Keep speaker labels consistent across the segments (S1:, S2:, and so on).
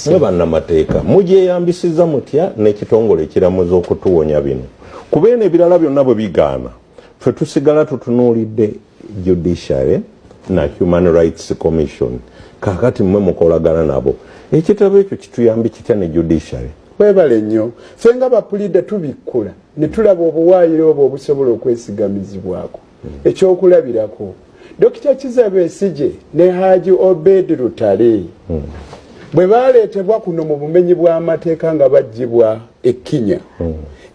S1: mweba namateeka mujeyambisiza mutya n'ekitongole ekiramuza okutuwonya bino kubeena ebirala byonna bwe bigaana ffe tusigala tutunuulidde judiciary na human rights commission kakati mmwe mukolagana nabo ekitabo ekyo kituyambi kitya ne judiciary
S2: webale nnyo ffe nga bapulida tubikkula ne tulaba obuwaayiro obwo obusobola okwesigamizibwako ekyokulabirako Dr. Kizza Besigye ne Haji Obed Lutale bwe baleetebwa kuno mu bumenyi bw'amateeka nga baggyibwa e Kenya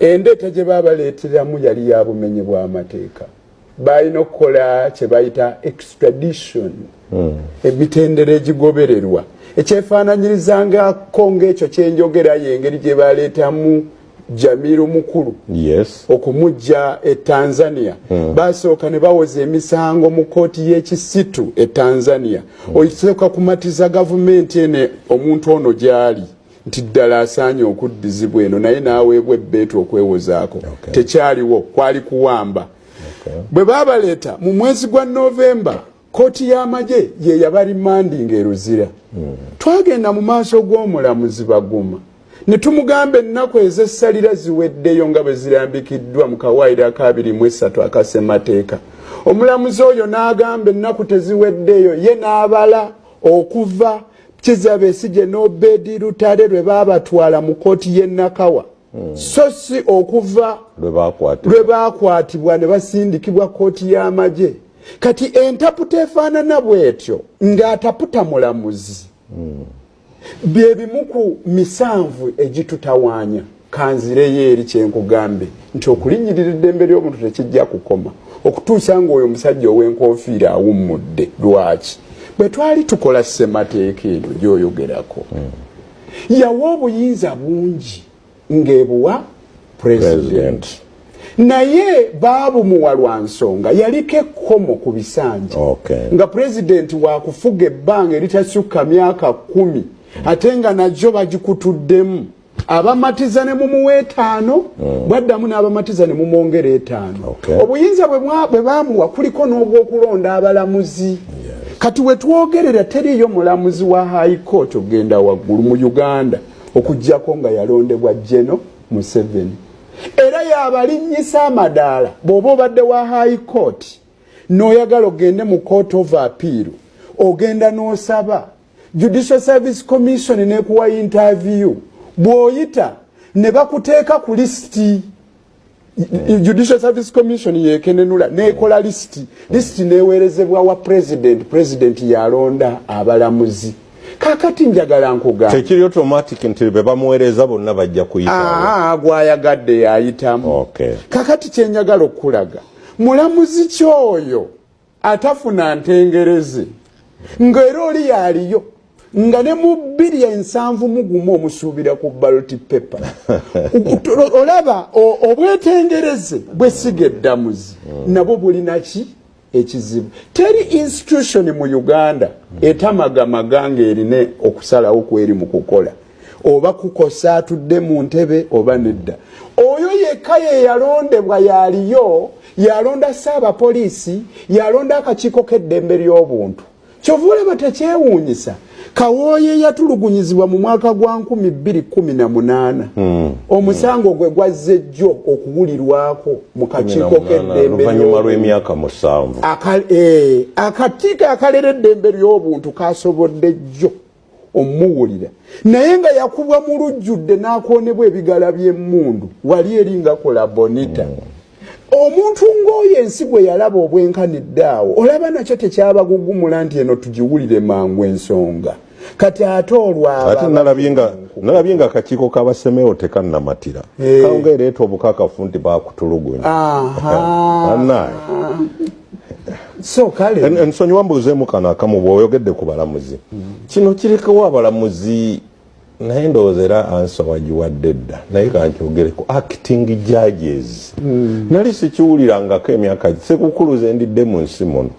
S2: endeeta gye baabaleeteramu yali ya bumenyi bw'amateeka balina okukola kye bayita extradition emitendera egigobererwa ekyefaananyirizangako ng'ekyo kyenjogera y'engeri gye baleetamu Jamiru Mukulu okumujja e Tanzania basooka ne bawoza emisango mu kooti y'ekisitu e Tanzania oyisooka kumatiza gavumenti ene omuntu ono gyali nti ddala asaanye okuddizibwa eno naye n'aweebwa ebbeetu okwewozaako tekyaliwo kwali kuwamba bwe baabaleeta mu mwezi gwa Novemba kooti y'amagye ye yabarimandinga eruzira twagenda mu maaso g'omulamuzi Baguma ne tumugambe ennaku ez'essalira ziweddeyo nga bwe zirambikiddwa mu kawaayiro aka 23 akasemateeka omulamuzi oyo n'agamba ennaku teziweddeyo ye n'abala okuva Kizza Besigye n'Obed Lutale lwe baabatwala mu kooti y'e Nakawa so si okuva lwe baakwatibwa ne basindikibwa kooti y'amagye kati entaputa efaanana bw'etyo ng'ataputa mulamuzi bye bimu ku misanvu egitutawaanya kanzireyo eri kyenkugambe nti okulinnyirira eddembe ly'omuntu tekijja kukoma okutuusa ng'oyo omusajja ow'enkofiira awummudde lwaki bwe twali tukola ssemateeka eno gy'oyogerako yawa obuyinza bungi ng'ebuwa president naye baabumuwa lwa nsonga yaliko ekkomo ku bisanja nga president waakufuga ebbanga eritasukka myaka 10 ate nga najjo bagikutuddemu abamatiza ne mumuwa 5 bwaddamu n'abamatiza ne mumwongera 5 obuyinza bwe baamuwa kuliko n'obw'okulonda abalamuzi kati we twogerera teriyo mulamuzi wa high court ogenda waggulu mu Uganda okuggyako nga yalondebwa General Museveni era yabalinnyisa amadaala bw'oba obadde wa high court n'oyagala ogende mu court of appeal ogenda n'osaba Judicial Service Commission nekuwa interview bw'oyita ne bakuteeka ku listi Judicial Service Commission yekenenula nekola listi neweerezebwa wa president yalonda abalamuzi kakati njagala nkugamba
S1: tekiri automatic nti be bamuweereza bonna bajja kuyita
S2: gwayagadde yayitamu kakati kyenjagala okulaga mulamuzi kyoyo atafuna ntengereze ng'era oli yaliyo nga ne mu 271 omusuubira ku ballot paper olaba obwetengereze bwesiga eddamuzi nabo bulinaki ekizibu teri institution mu Uganda etamagamaga ng'erine okusalawo kweri mu kukola oba kukosa atudde mu ntebe oba nedda oyo yekka ye yalondebwa yaliyo yalonda Ssaabapoliisi yalonda akakiiko k'eddembe ly'obuntu kyovula batakyewuunyisa Kawoye yatulugunyizibwa mu mwaka gwa 2018 omusango gwe gwazze jjo okuwulirwako mu kakiiko k'eddembe
S1: oluvannyuma lw'emyaka 7
S2: akakiiko akalera eddembe ly'obuntu kasobodde jjo omuwulira naye nga yakubwa mu lujjudde n'akoonebwa ebigala by'emmundu wali eringa kola bonita omuntu ng'oyo ensi gwe yalaba obwenkaniddeawo olaba nakyo tekyabagugumula nti eno tugiwulire mangu ensonga kati ate olwaba
S1: nalabye nga akakiiko k'abasemeo tekannamatira kanga ereeta obukakafu nti bakutulugunya
S2: so kale
S1: ensonyiwa mbuuzeemu kano akamu bw'oyogedde ku balamuzi kino kirekawo abalamuzi naye ndowooza era ansa wagiwadde dda naye kankyogere ku acting judges nali sikiwulirangako emyaka sekukuluza endidde mu nsi muno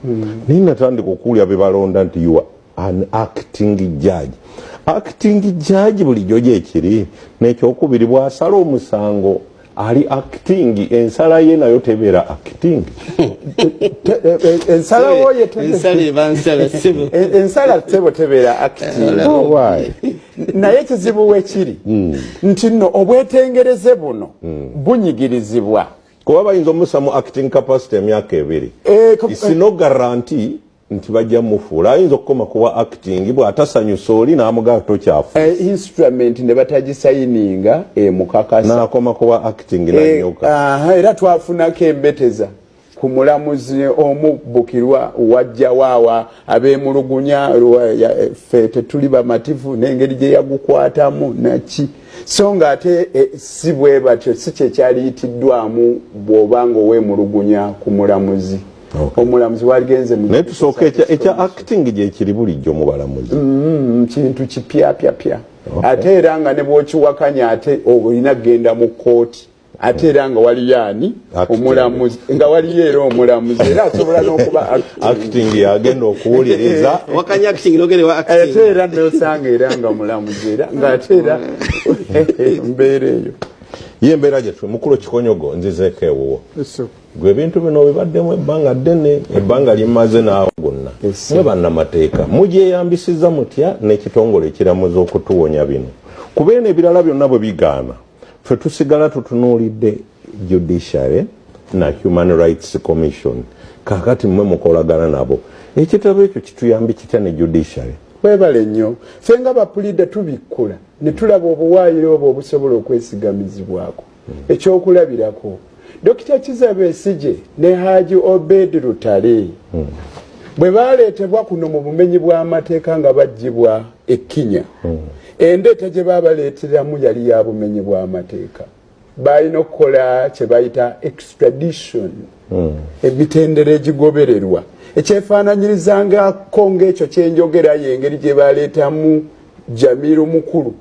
S1: naye natandika okuwulira be balonda nti you are an acting judge bulijjo gyekiri n'ekyokubiri bw'asala omusango ali acting ensala ye nayo tebeera acting
S2: ensala woye ensala tebo tebeera acting naye kizibu wekiri nti nno obwetengereze buno bunyigirizibwa
S1: kuba bayinza omusa mu acting capacity emyaka 2 is no guarantee nti bajja mufuula ayinza okukoma kuba acting bw'atasanyusa oli n'amugaa tokyafu
S2: instrument ne batagisayininga mukakasa
S1: n'akoma kuba acting n'anyuka
S2: era twafunako embeteza ku mulamuzi omubbukirwa wajja waawa ab'emulugunya ffe tetuli bamativu n'engeri gye yagukwatamu naki so nga ate si bwe batyo si kye kyaliyitiddwamu bw'obanga ow'emulugunya ku mulamuzi omulamuzi waligenze
S1: naye tusooka ekya acting gyekiri bulijjo mu balamuzi
S2: kintu kipyapyapya ate era nga ne bw'okiwakanya ate olina kgenda mu kooti ate era nga waliyo ani omulamuzi nga waliyo era omulamuzi era asobola n'okuba
S1: acting yagenda okuwuliriza
S3: wakanya acting nogerewa acting
S2: ate era nosanga era nga mulamuzi era nga ate era mbeera eyo
S1: ye embeera gyetwe mukulu Kikonyogo nzizeeko ewuwo gwe ebintu bino bibaddemu ebbanga ddene ebbanga limaze naawe gonna mwe bannamateeka mugyeyambisiza mutya n'ekitongole ekiramuza okutuwonya bino kuba eno ebirala byonna bwe bigaana ffe tusigala tutunuulidde judiciary na human rights commission kakati mmwe mukolagana nabo ekitabo ekyo kituyambi kitya ne judiciary
S2: webale nnyo ffe nga bapulida tubikkula ne tulaba obuwaayiro obwo obusobola okwesigamizibwako ekyokulabirako Dr. Kizza Besigye ne Haji Obed Lutale bwe baleetebwa kuno mu bumenyi bw'amateeka nga baggyibwa e Kenya endeeta gye baabaleeteramu yali ya bumenyi bw'amateeka balina okukola kye bayita extradition emitendera egigobererwa ekyefaananyirizangako ng'ekyo kyenjogera y'engeri gye baleetamu Jamiru Mukulu